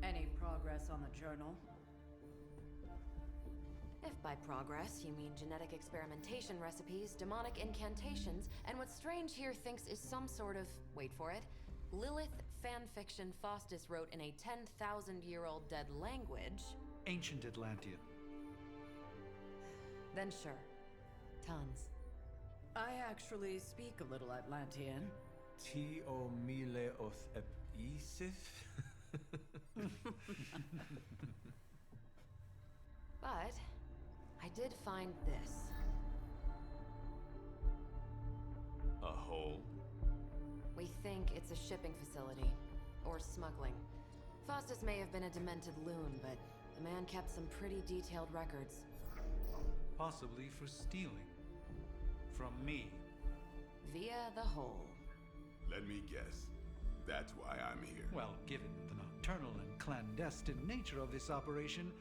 Any progress on the journal? If by progress you mean genetic experimentation recipes, demonic incantations, and what Strange here thinks is some sort of, wait for it, Lilith fanfiction Faustus wrote in a 10,000-year-old dead language... Ancient Atlantean. Then sure. Tons. I actually speak a little Atlantean. Tio mile oth episif? But I did find this. A hole? We think it's a shipping facility. Or smuggling. Faustus may have been a demented loon, but the man kept some pretty detailed records. Possibly for stealing. From me. Via the hole. Let me guess. That's why I'm here. Well, given the nocturnal and clandestine nature of this operation,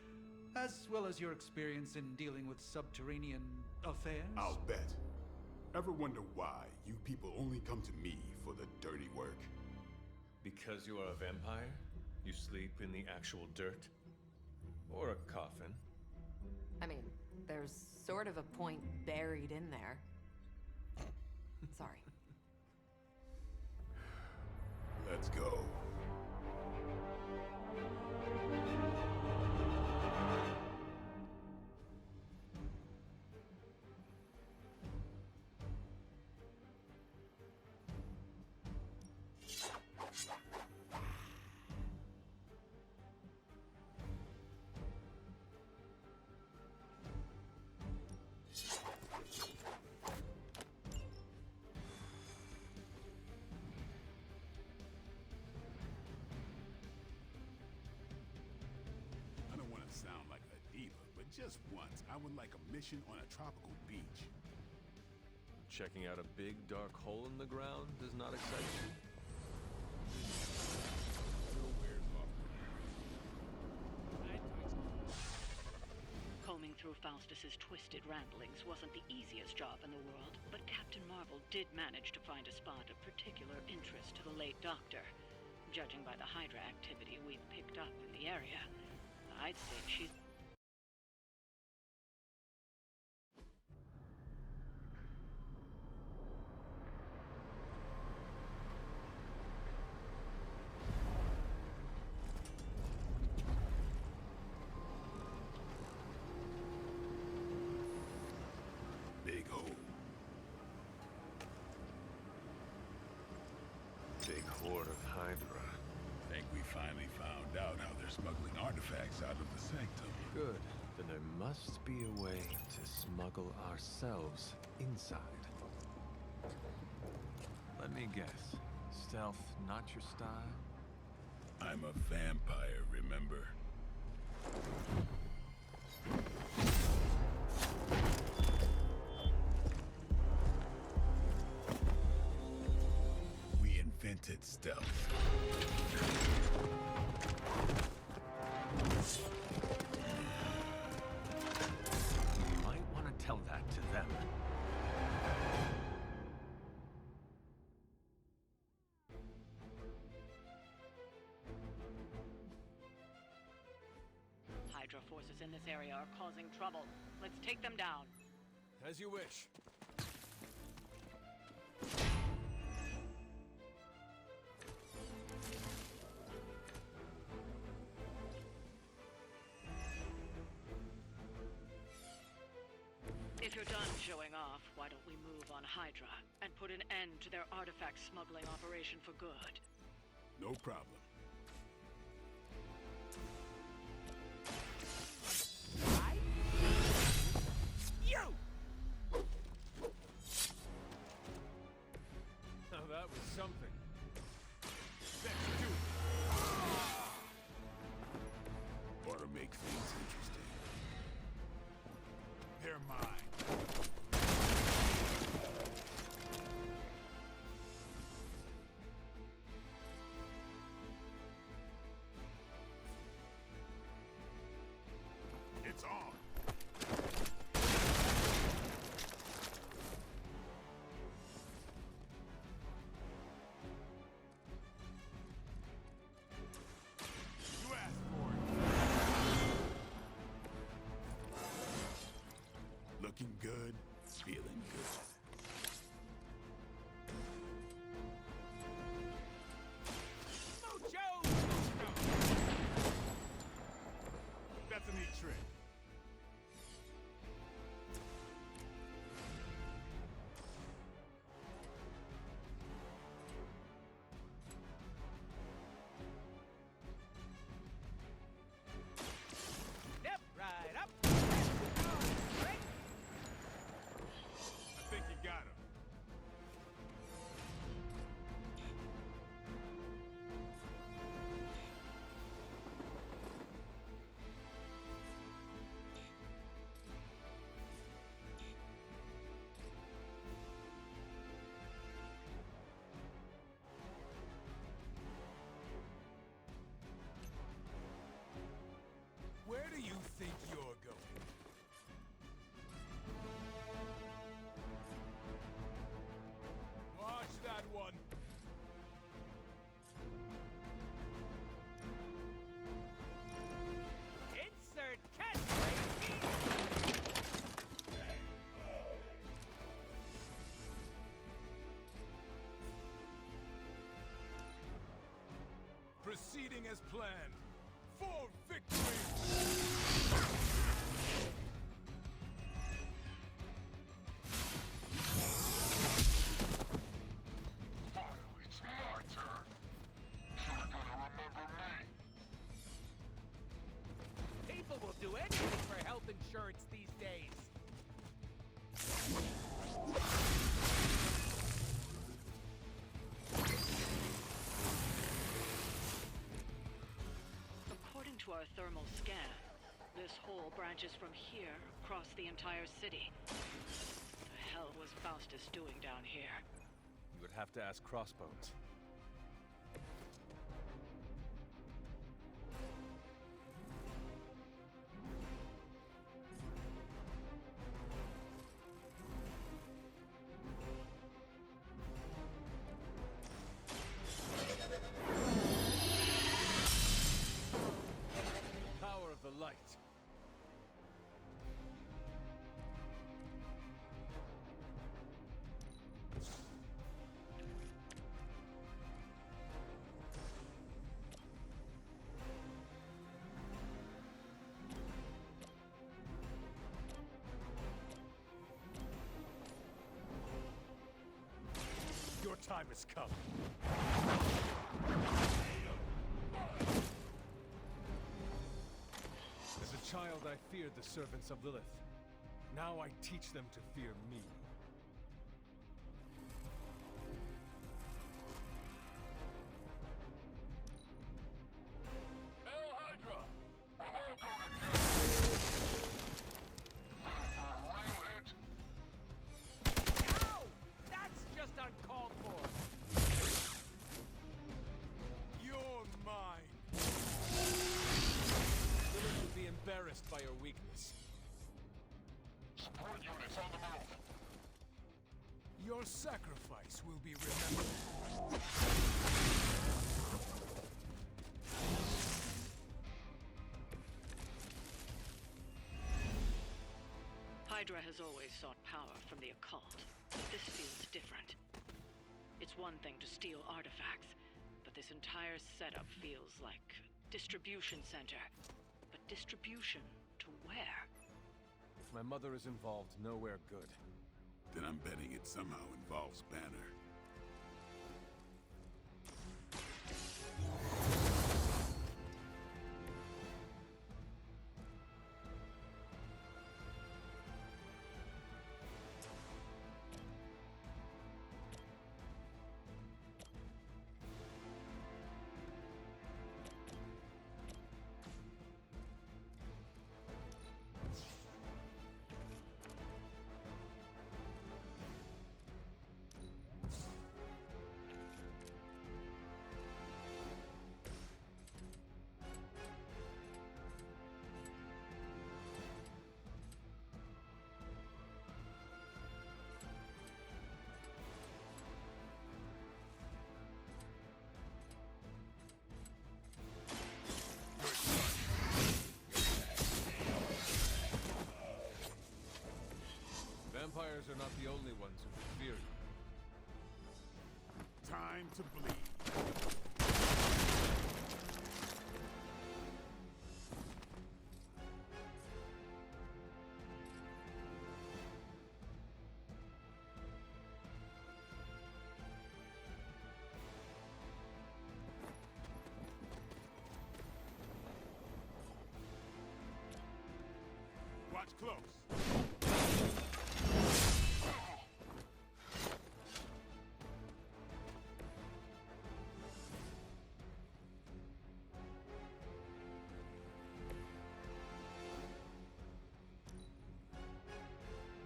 as well as your experience in dealing with subterranean affairs... I'll bet. Ever wonder why you people only come to me for the dirty work? Because you are a vampire? You sleep in the actual dirt? Or a coffin? I mean, there's sort of a point buried in there. Sorry. Let's go. Sound like a diva, but just once, I would like a mission on a tropical beach. Checking out a big dark hole in the ground does not excite you? Combing through Faustus's twisted ramblings wasn't the easiest job in the world, but Captain Marvel did manage to find a spot of particular interest to the late Doctor. Judging by the Hydra activity we've picked up in the area, I'd say she's... Big hole. Big horde of Hydra. Think we finally found out how they're smuggling artifacts out of the sanctum. Good. Then there must be a way to smuggle ourselves inside. Let me guess. Stealth not your style? I'm a vampire, remember? We invented stealth. You might want to tell that to them. Hydra forces in this area are causing trouble. Let's take them down. As you wish. If you're done showing off, why don't we move on Hydra and put an end to their artifact smuggling operation for good? No problem. Now that was something. Let's do it. Ought to make things interesting. They're mine. It's on. Proceeding as planned. For victory! Finally, it's my turn. You're gonna remember me. People will do anything for health insurance these days. According to our thermal scan, this hole branches from here across the entire city. The hell was Faustus doing down here? You would have to ask Crossbones. Power of the light. Your time has come. As a child, I feared the servants of Lilith. Now I teach them to fear me. Hail Hydra! We're all gonna get it. For a real hit. Ow! That's just uncalled for. You're mine. Lilith would be embarrassed by your weakness. Support units on the move. Your sacrifice will be remembered. Hydra has always sought power from the occult, but this feels different. It's one thing to steal artifacts, but this entire setup feels like distribution center. But distribution to where? If my mother is involved, nowhere good. Then I'm betting it somehow involves Banner. Vampires are not the only ones who fear you. Time to bleed. Watch close.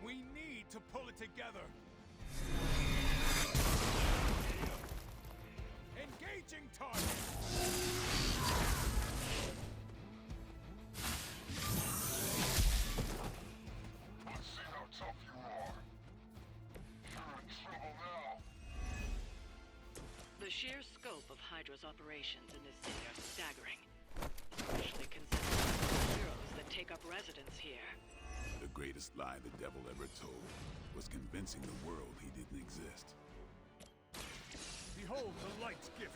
We need to pull it together. Engaging target. Let's see how tough you are. You're in trouble now. The sheer scope of Hydra's operations in this city are staggering, especially considering the heroes that take up residence here. The greatest lie the devil ever told was convincing the world he didn't exist. Behold the light's gift.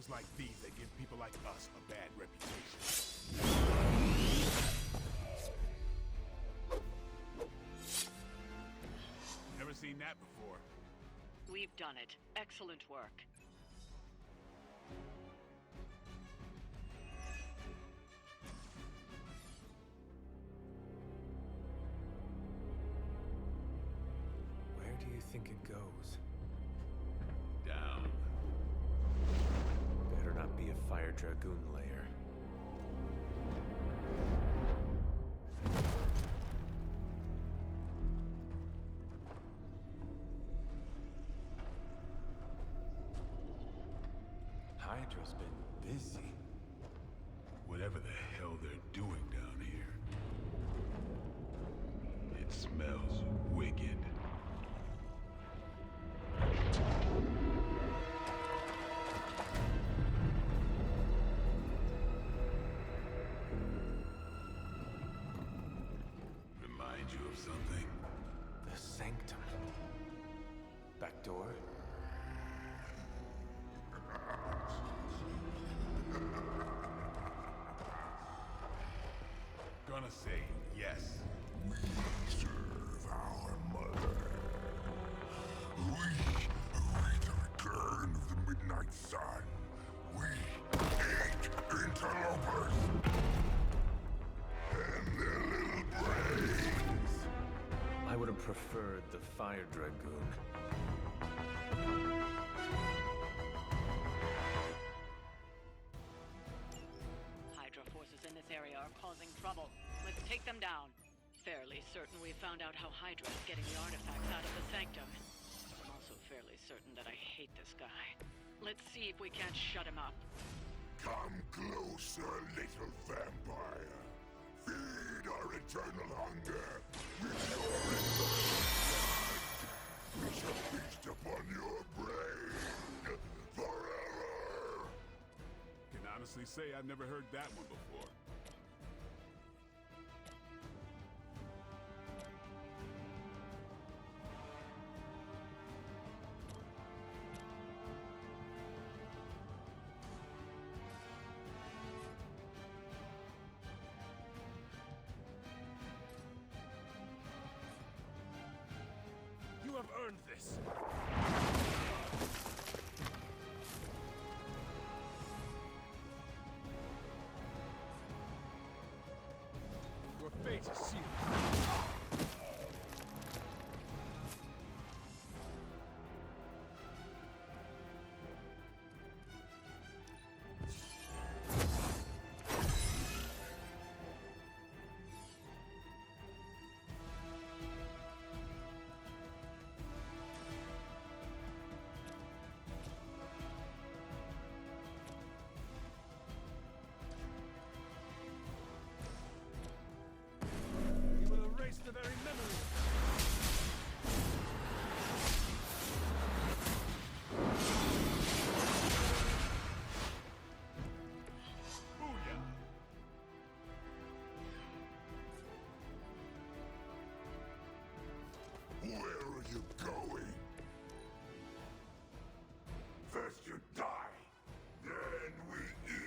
things like these that give people like us a bad reputation. Never seen that before. We've done it. Excellent work. Where do you think it goes? Down. Better not be a Fire Dragoon lair. Hydra's been busy. Whatever the hell they're doing down here. It smells wicked. Remind you of something? The Sanctum. Back door? Gonna say yes. We serve our mother. We await the return of the Midnight Sun. We hate interlopers. And their little brains. I would have preferred the Fire Dragoon. Hydra forces in this area are causing trouble. Let's take them down. Fairly certain we found out how Hydra is getting the artifacts out of the Sanctum. I'm also fairly certain that I hate this guy. Let's see if we can't shut him up. Come closer, little vampire. Feed our eternal hunger with your eternal blood. We shall feast upon your brain forever. Can honestly say I've never heard that one before. You have earned this. Your fate is sealed. We will erase the very memory. Booyah! Where are you going? First you die, then we eat.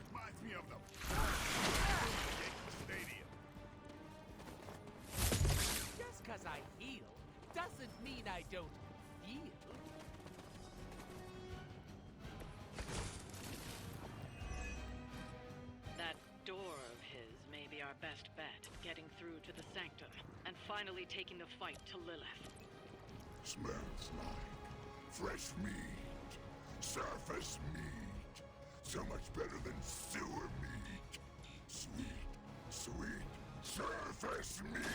Reminds me of the Stadium. Just 'cause I heal doesn't mean I don't feel. That door of his may be our best bet, getting through to the Sanctum, and finally taking the fight to Lilith. Smells like fresh meat, surface meat. So much better than sewer meat. Sweet, sweet surface meat.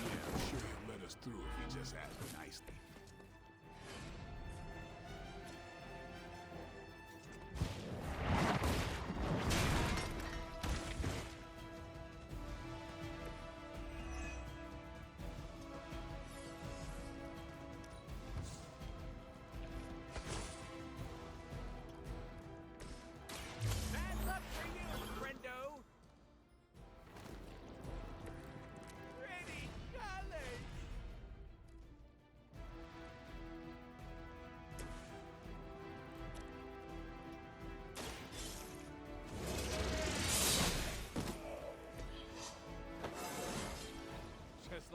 Yeah, I'm sure he'll let us through if he just asked nicely. Bad luck for you, friendo! Ready, go!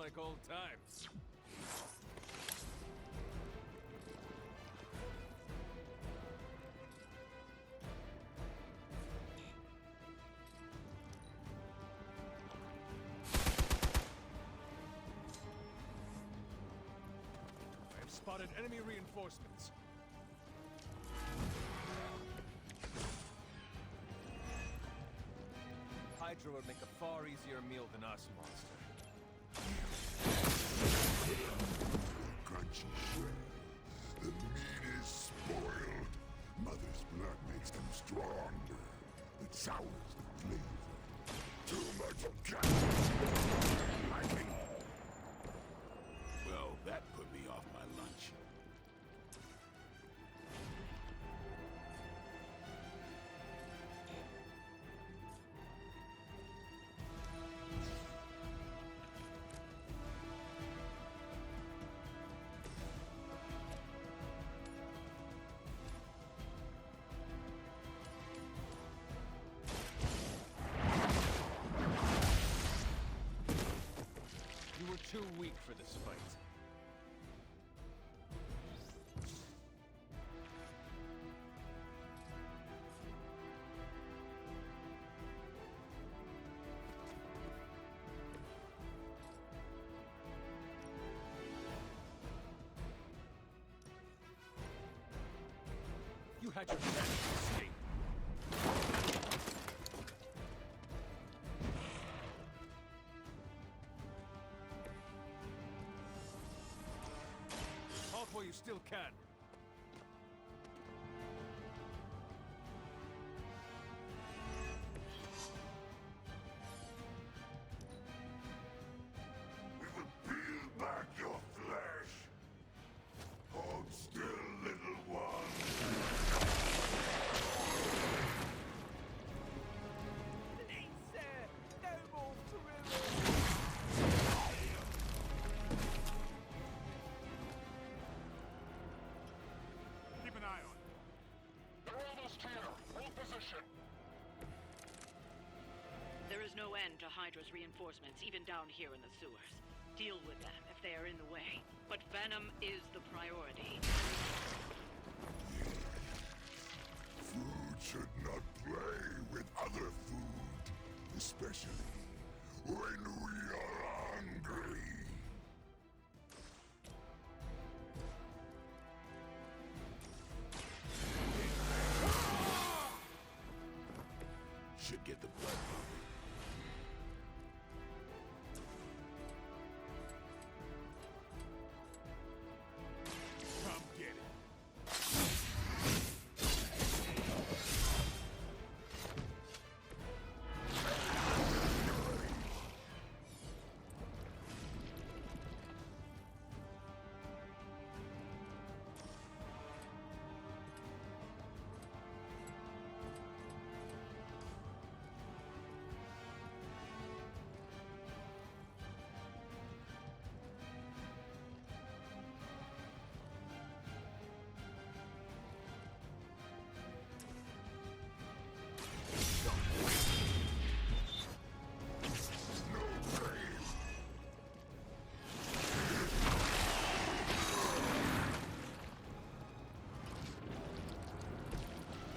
like old times. I have spotted enemy reinforcements. Hydra would make a far easier meal than us, monster. Crunchy shell. The meat is spoiled. Mother's blood makes them stronger. It sours the flavor. Too much gas. Well, that put me off my lunch. You were too weak for this fight. You had your chance to escape. Halt while you still can. We will peel back your flesh. Hold still, little one. Please, sir, no more thrillers. Keep an eye on. They're almost here. Hold position. There is no end to Hydra's reinforcements, even down here in the sewers. Deal with them if they are in the way. But Venom is the priority. Food should not play with other food, especially when we are hungry. Should get the blood pumping. Come get it.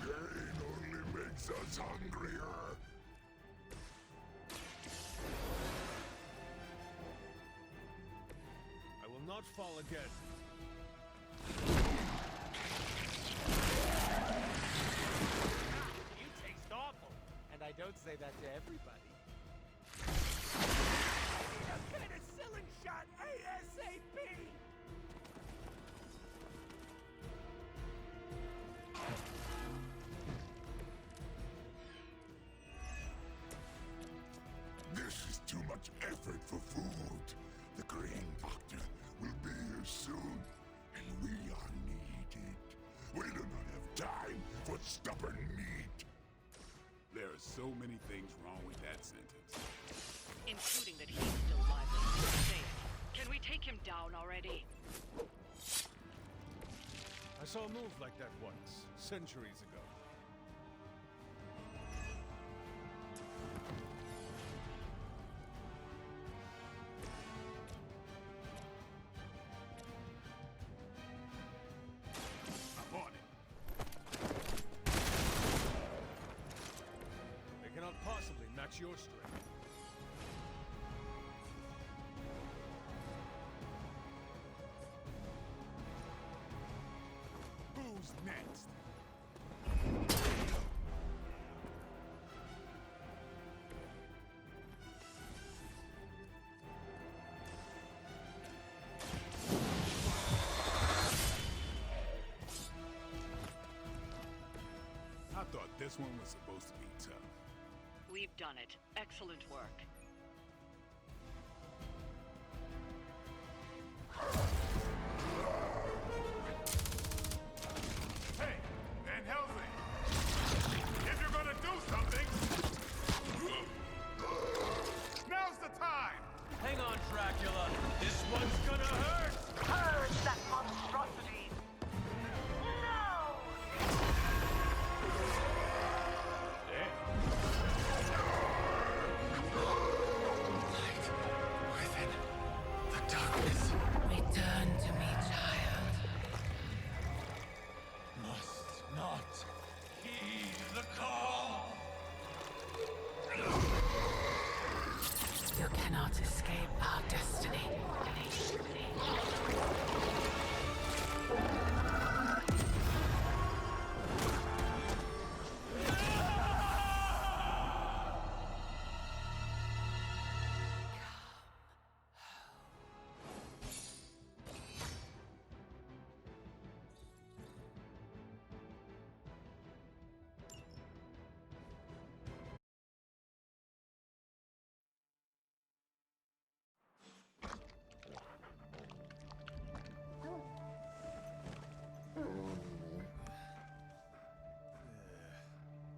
Pain only makes us hungrier. I will not fall again. You taste awful. And I don't say that to everybody. A penicillin shot ASAP! This is too much effort for food. The Green Doctor will be here soon, and we are needed. We do not have time for stubborn meat. There are so many things wrong with that sentence. Including that he's still lively. Say it. Can we take him down already? I saw a move like that once, centuries ago. Watch your strength. Who's next? I thought this one was supposed to be tough. We've done it. Excellent work. Hey, Van Helsing! If you're gonna do something, now's the time! Hang on, Dracula. This one's gonna hurt! Purge that monstrosity! No! The darkness Return to me, child. must not heed the call. You cannot escape our destiny.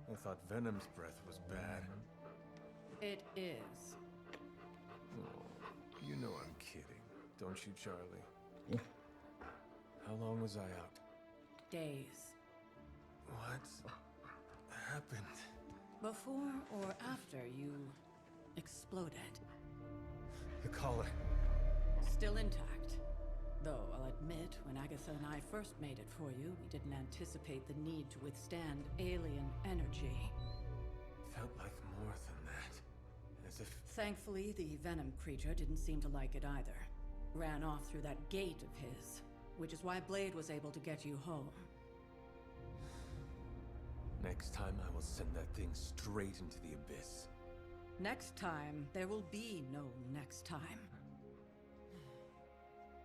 I thought Venom's breath was bad. It is. Oh, you know I'm kidding, don't you, Charlie? How long was I out? Days. What happened? Before or after you exploded. The collar. Still intact. Though I'll admit, when Agatha and I first made it for you, we didn't anticipate the need to withstand alien energy. Felt like more than that. As if... Thankfully, the venom creature didn't seem to like it either. Ran off through that gate of his, which is why Blade was able to get you home. Next time I will send that thing straight into the abyss. Next time, there will be no next time.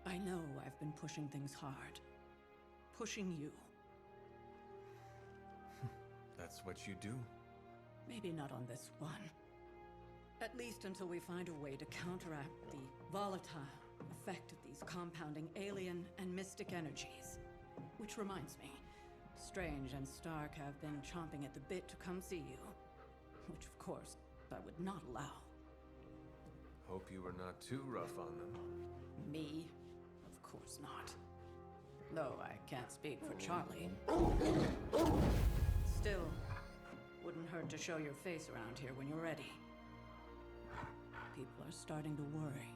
I know I've been pushing things hard. Pushing you. That's what you do? Maybe not on this one. At least until we find a way to counteract the volatile effect of these compounding alien and mystic energies. Which reminds me, Strange and Stark have been chomping at the bit to come see you. Which, of course, I would not allow. Hope you were not too rough on them. Me? Of course not. Though I can't speak for Charlie. Still, wouldn't hurt to show your face around here when you're ready. People are starting to worry.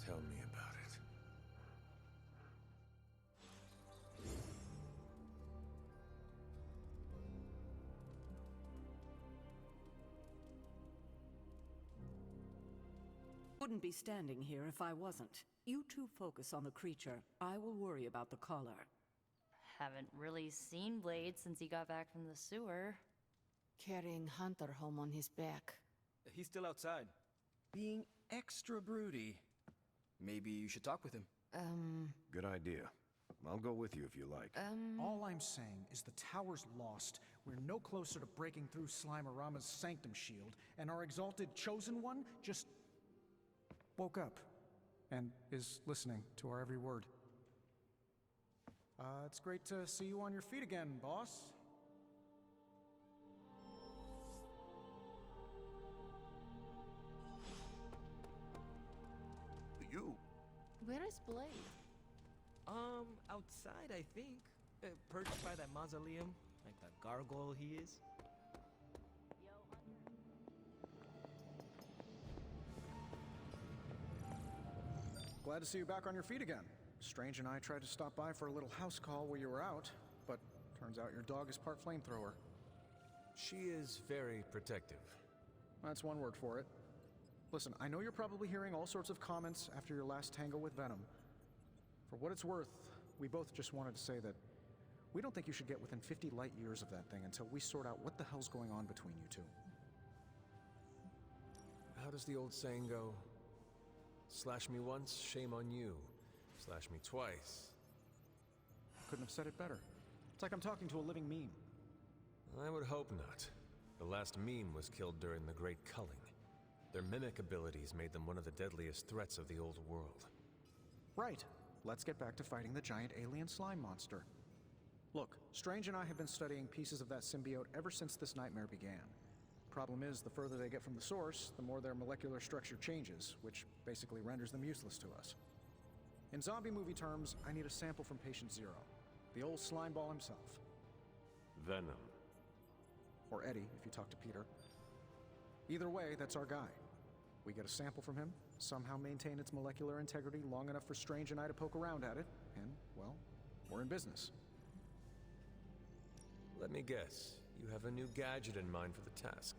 Tell me about it. Wouldn't be standing here if I wasn't. You two focus on the creature. I will worry about the collar. Haven't really seen Blade since he got back from the sewer. Carrying Hunter home on his back. He's still outside. Being extra broody. Maybe you should talk with him. Good idea. I'll go with you if you like. All I'm saying is the tower's lost. We're no closer to breaking through Slimerama's sanctum shield, and our exalted chosen one just woke up and is listening to our every word. It's great to see you on your feet again, boss. You? Where is Blade? Outside, I think. Perched by that mausoleum, like the gargoyle he is. Glad to see you back on your feet again. Strange and I tried to stop by for a little house call while you were out, but turns out your dog is part flamethrower. She is very protective. That's one word for it. Listen, I know you're probably hearing all sorts of comments after your last tangle with Venom. For what it's worth, we both just wanted to say that we don't think you should get within 50 light years of that thing until we sort out what the hell's going on between you two. How does the old saying go? Slash me once, shame on you. Slash me twice. Couldn't have said it better. It's like I'm talking to a living meme. I would hope not. The last meme was killed during the Great Culling. Their mimic abilities made them one of the deadliest threats of the old world. Right. Let's get back to fighting the giant alien slime monster. Look, Strange and I have been studying pieces of that symbiote ever since this nightmare began. Problem is, the further they get from the source, the more their molecular structure changes, which basically renders them useless to us. In zombie movie terms, I need a sample from Patient Zero, the old slime ball himself. Venom. Or Eddie, if you talk to Peter. Either way, that's our guy. We get a sample from him, somehow maintain its molecular integrity long enough for Strange and I to poke around at it, and, well, we're in business. Let me guess. You have a new gadget in mind for the task.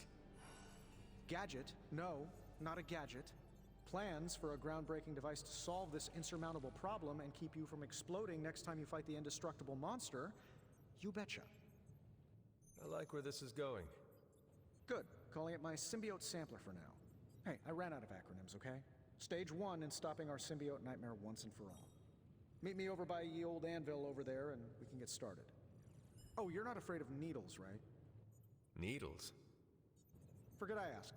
Gadget? No, not a gadget. Plans for a groundbreaking device to solve this insurmountable problem and keep you from exploding next time you fight the indestructible monster? You betcha. I like where this is going. Good. Calling it my symbiote sampler for now. Hey, I ran out of acronyms, okay? Stage 1 in stopping our symbiote nightmare once and for all. Meet me over by ye old anvil over there and we can get started. Oh, you're not afraid of needles, right? Needles? Forget I asked.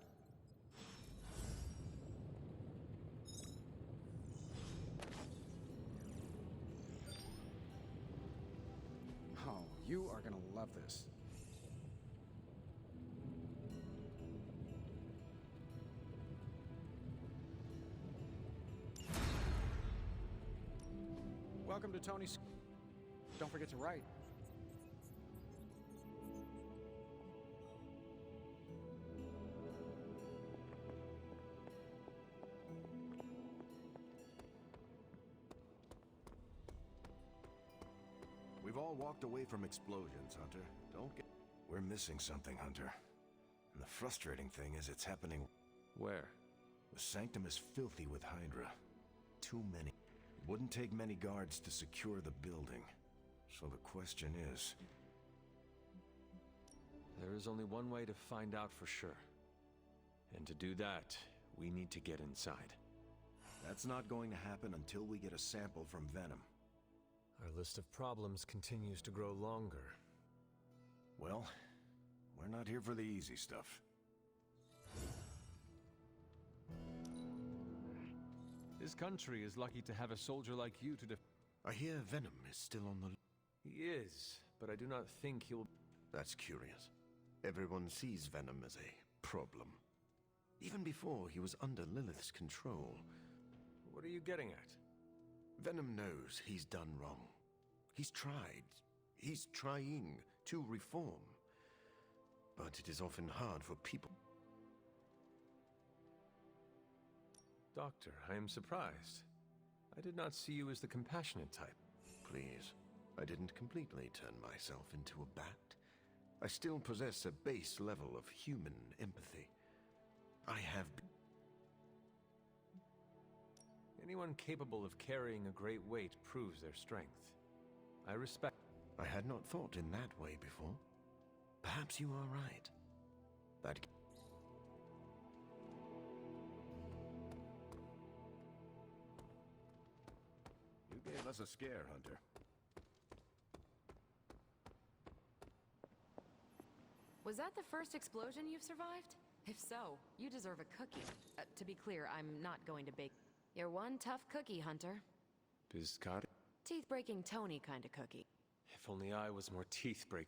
Oh, you are gonna love this. Welcome to Tony's... Don't forget to write. We've all walked away from explosions, Hunter. Don't get... We're missing something, Hunter. And the frustrating thing is it's happening... Where? The Sanctum is filthy with Hydra. Too many. It wouldn't take many guards to secure the building. So the question is... There is only one way to find out for sure. And to do that, we need to get inside. That's not going to happen until we get a sample from Venom. Our list of problems continues to grow longer. Well, we're not here for the easy stuff. This country is lucky to have a soldier like you to I hear Venom is still on the... He is, but I do not think he'll... That's curious. Everyone sees Venom as a problem. Even before he was under Lilith's control. What are you getting at? Venom knows he's done wrong. He's tried. He's trying to reform. But it is often hard for people... Doctor, I am surprised. I did not see you as the compassionate type. Please, I didn't completely turn myself into a bat. I still possess a base level of human empathy. I have... Anyone capable of carrying a great weight proves their strength. I respect... I had not thought in that way before. Perhaps you are right. That... You gave us a scare, Hunter. Was that the first explosion you've survived? If so, you deserve a cookie. To be clear, I'm not going to bake... You're one tough cookie, Hunter. Biscotti? Teeth-breaking Tony kind of cookie. If only I was more teeth-break.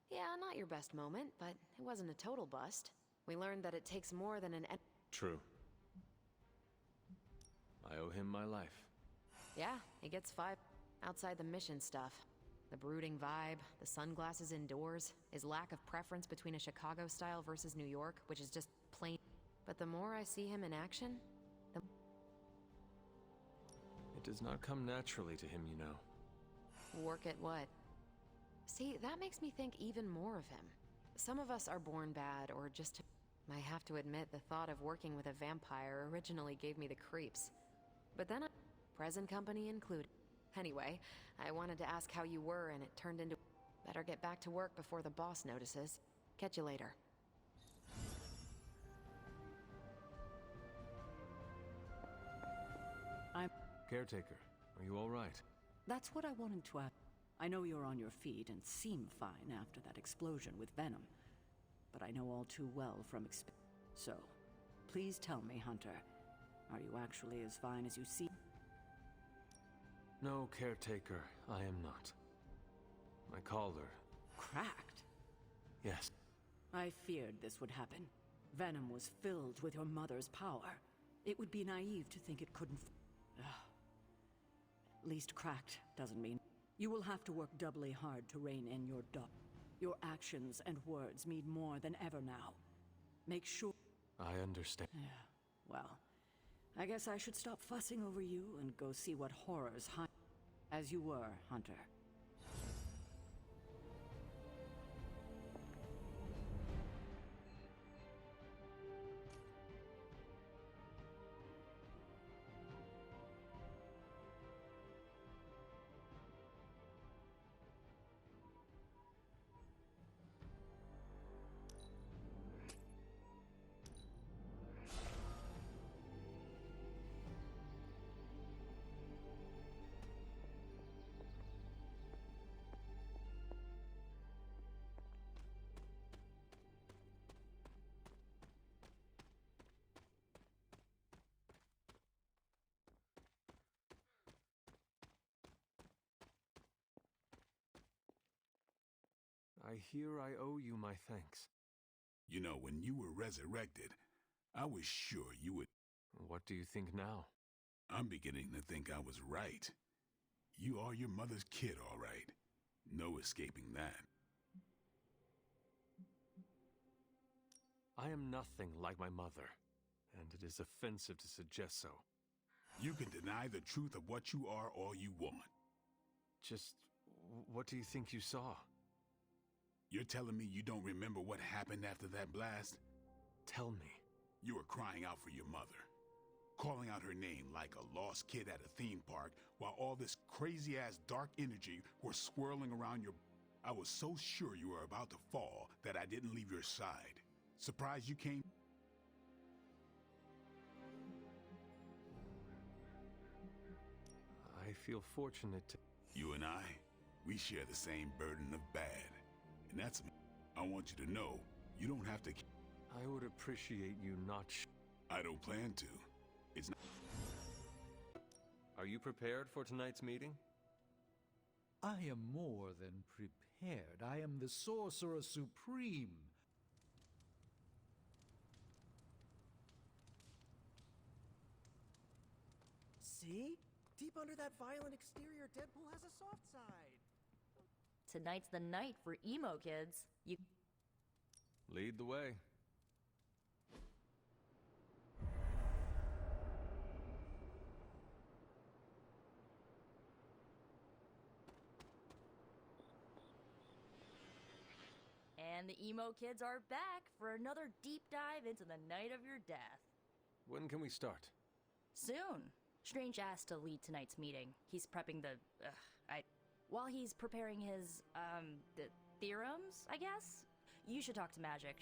Yeah, not your best moment, but it wasn't a total bust. We learned that it takes more than an... True. I owe him my life. Yeah, he gets 5 outside the mission stuff. The brooding vibe, the sunglasses indoors, his lack of preference between a Chicago style versus New York, which is just plain... But the more I see him in action, the... does not come naturally to him, you know. Work at what? See, that makes me think even more of him. Some of us are born bad, or just... I have to admit, the thought of working with a vampire originally gave me the creeps. But then present company included. Anyway, I wanted to ask how you were, and it turned into... Better get back to work before the boss notices. Catch you later. Caretaker, are you all right? That's what I wanted to ask. I know you're on your feet and seem fine after that explosion with Venom. But I know all too well from experience. So, please tell me, Hunter, are you actually as fine as you seem? No, Caretaker, I am not. My collar... Cracked? Yes. I feared this would happen. Venom was filled with your mother's power. It would be naive to think it couldn't... At least cracked doesn't mean... You will have to work doubly hard to rein in your Your actions and words mean more than ever now. Make sure... I understand. Yeah, well, I guess I should stop fussing over you and go see what horrors hide... As you were, Hunter. I hear I owe you my thanks. You know, when you were resurrected, I was sure you would... What do you think now? I'm beginning to think I was right. You are your mother's kid, all right. No escaping that. I am nothing like my mother, and it is offensive to suggest so. You can deny the truth of what you are all you want. Just... what do you think you saw? You're telling me you don't remember what happened after that blast? Tell me. You were crying out for your mother. Calling out her name like a lost kid at a theme park while all this crazy-ass dark energy was swirling around your... I was so sure you were about to fall that I didn't leave your side. Surprised you came... I feel fortunate to... You and I, we share the same burden of bad. And that's... I want you to know, you don't have to... I would appreciate you not... I don't plan to. It's not... Are you prepared for tonight's meeting? I am more than prepared. I am the Sorcerer Supreme. See? Deep under that violent exterior, Deadpool has a soft side. Tonight's the night for emo kids. You... Lead the way. And the emo kids are back for another deep dive into the night of your death. When can we start? Soon. Strange asked to lead tonight's meeting. He's prepping the... While he's preparing his, the theorems, I guess? You should talk to Magic.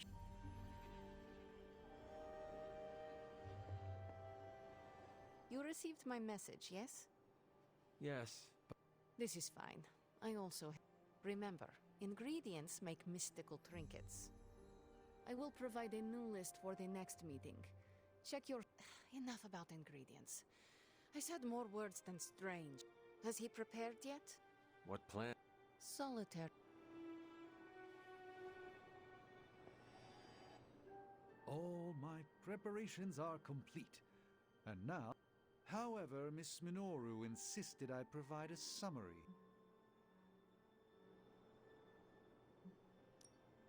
You received my message, yes? Yes, but... This is fine. I also... Remember, ingredients make mystical trinkets. I will provide a new list for the next meeting. Check your... Enough about ingredients. I said more words than strange. Has he prepared yet? What plan? Solitaire. All my preparations are complete. And now... However, Miss Minoru insisted I provide a summary.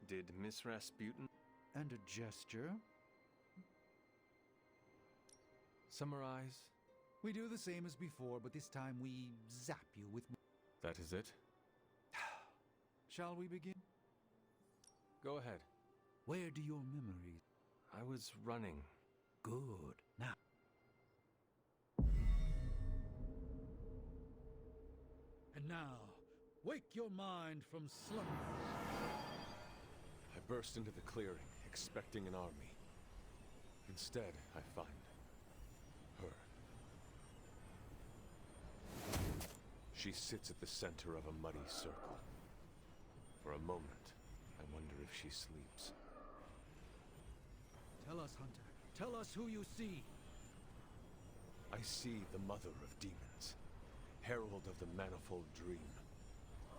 Did Miss Rasputin... And a gesture? Summarize We do the same as before, but this time we zap you with... That is it? Shall we begin? Go ahead. Where do your memories... I was running. Good. Now... And now, wake your mind from slumber. I burst into the clearing, expecting an army. Instead, I find... her. She sits at the center of a muddy circle. For a moment, I wonder if she sleeps. Tell us, Hunter. Tell us who you see. I see the mother of demons, herald of the manifold dream.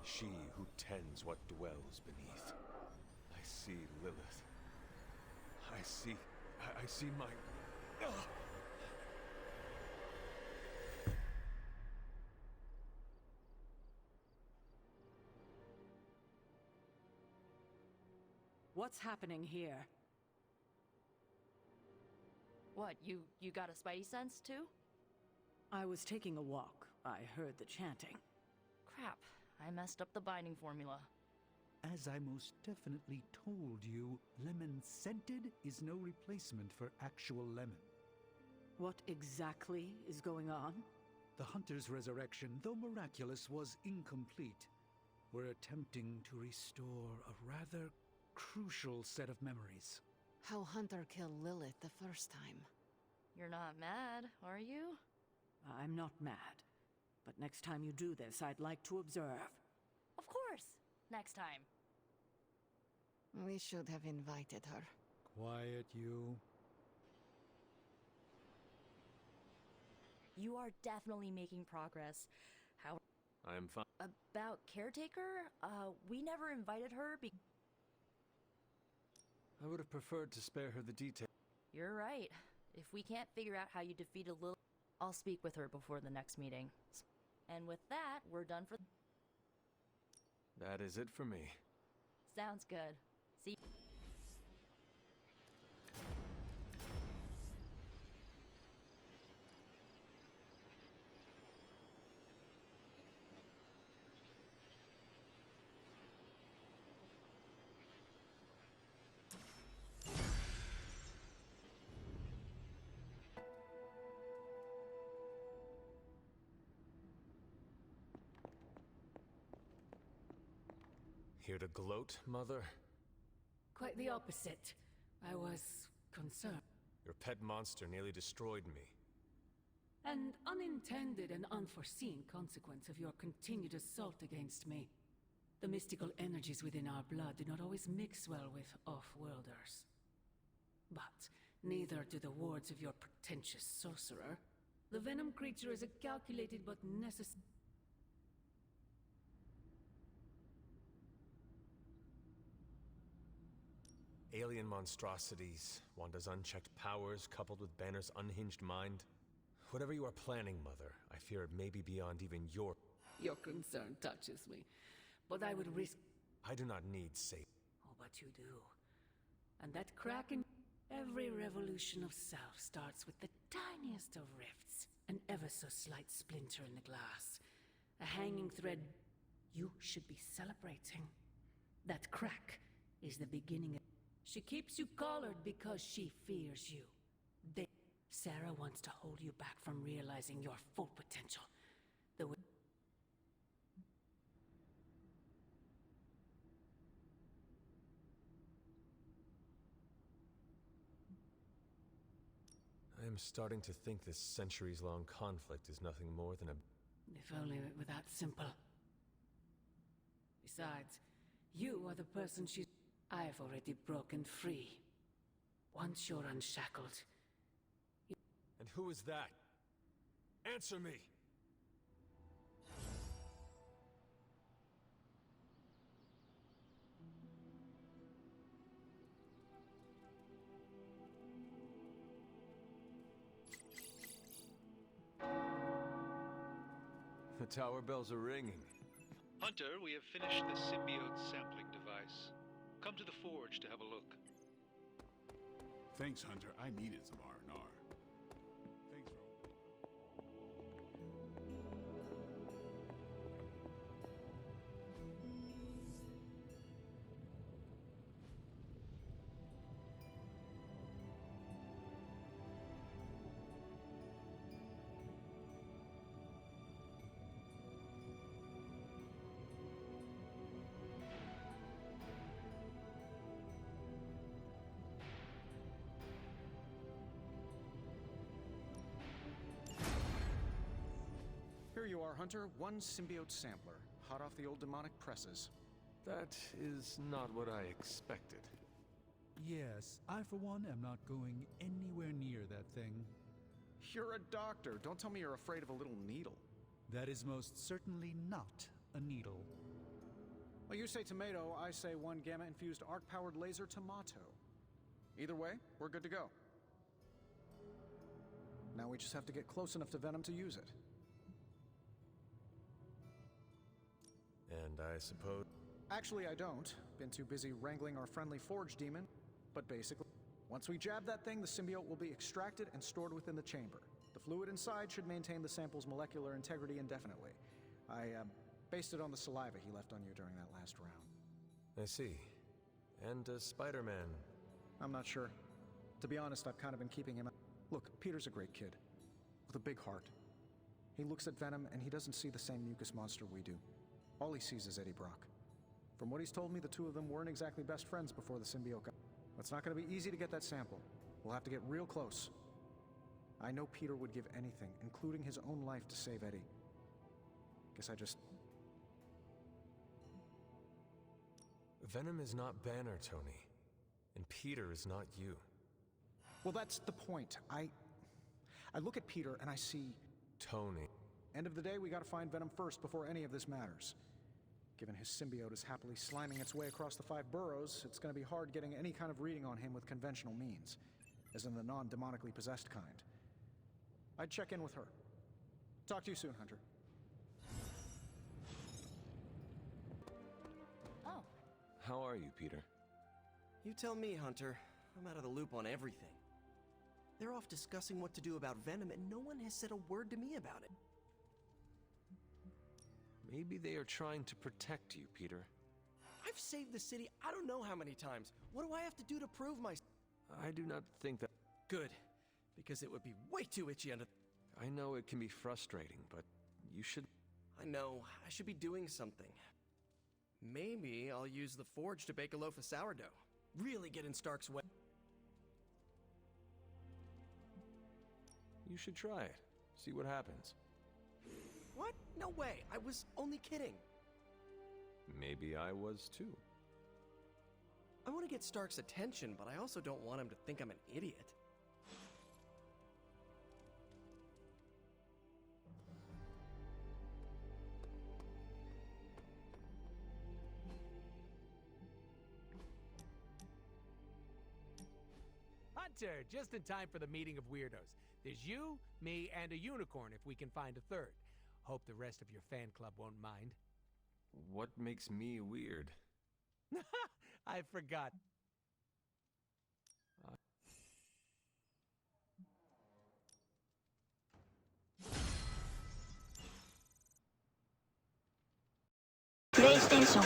She who tends what dwells beneath. I see Lilith. I see my... Ugh! What's happening here? What, you got a spidey sense, too? I was taking a walk. I heard the chanting. Crap, I messed up the binding formula. As I most definitely told you, lemon scented is no replacement for actual lemon. What exactly is going on? The Hunter's resurrection, though miraculous, was incomplete. We're attempting to restore a rather crucial set of memories. How Hunter killed Lilith the first time. You're not mad, are you? I'm not mad. But next time you do this, I'd like to observe. Of course! Next time. We should have invited her. Quiet, you. You are definitely making progress. How... I am fine. About Caretaker? We never invited her I would have preferred to spare her the detail. You're right. If we can't figure out how you defeated Lilith, I'll speak with her before the next meeting. And with that, we're done for... That is it for me. Sounds good. See... Here to gloat, Mother? Quite the opposite. I was concerned. Your pet monster nearly destroyed me. An unintended and unforeseen consequence of your continued assault against me. The mystical energies within our blood do not always mix well with off-worlders. But neither do the wards of your pretentious sorcerer. The venom creature is a calculated but necessary... Alien monstrosities, Wanda's unchecked powers coupled with Banner's unhinged mind. Whatever you are planning, Mother, I fear it may be beyond even your... Your concern touches me, but I would risk... I do not need safe. Oh, but you do. And that crack in... Every revolution of self starts with the tiniest of rifts. An ever so slight splinter in the glass. A hanging thread you should be celebrating. That crack is the beginning of... She keeps you collared because she fears you. Sarah wants to hold you back from realizing your full potential. The way... I am starting to think this centuries-long conflict is nothing more than a... If only it were that simple. Besides, you are the person she's... I've already broken free. Once you're unshackled... And who is that? Answer me! The tower bells are ringing. Hunter, we have finished the symbiote sampling device. Come to the forge to have a look. Thanks, Hunter. I needed some R&R. Thanks, bro. Here you are, Hunter. One symbiote sampler, hot off the old demonic presses. That is not what I expected. Yes, I for one am not going anywhere near that thing. You're a doctor. Don't tell me you're afraid of a little needle. That is most certainly not a needle. Well, you say tomato, I say one gamma-infused arc-powered laser tomato. Either way, we're good to go. Now we just have to get close enough to Venom to use it. And I suppose... Actually, I don't. Been too busy wrangling our friendly Forge demon. But basically, once we jab that thing, the symbiote will be extracted and stored within the chamber. The fluid inside should maintain the sample's molecular integrity indefinitely. I based it on the saliva he left on you during that last round. I see. And Spider-Man... I'm not sure. To be honest, I've kind of been keeping him... Look, Peter's a great kid. With a big heart. He looks at Venom and he doesn't see the same mucus monster we do. All he sees is Eddie Brock. From what he's told me, the two of them weren't exactly best friends before the symbiote got... It's not going to be easy to get that sample. We'll have to get real close. I know Peter would give anything, including his own life, to save Eddie. Guess I just... Venom is not Banner, Tony. And Peter is not you. Well, that's the point. I look at Peter and I see... Tony. End of the day, we gotta find Venom first before any of this matters. Given his symbiote is happily sliming its way across the 5 boroughs, it's gonna be hard getting any kind of reading on him with conventional means, as in the non-demonically possessed kind. I'd check in with her. Talk to you soon, Hunter. Oh. How are you, Peter? You tell me, Hunter. I'm out of the loop on everything. They're off discussing what to do about Venom, and no one has said a word to me about it. Maybe they are trying to protect you, Peter. I've saved the city I don't know how many times. What do I have to do to prove my... I do not think that... Good, because it would be way too itchy under... I know it can be frustrating, but you should... I know, I should be doing something. Maybe I'll use the Forge to bake a loaf of sourdough. Really get in Stark's way. You should try it. See what happens. What? No way. I was only kidding. Maybe I was too. I want to get Stark's attention, but I also don't want him to think I'm an idiot. Hunter, just in time for the meeting of weirdos. There's you, me, and a unicorn if we can find a third. Hope the rest of your fan club won't mind. What makes me weird? I forgot. PlayStation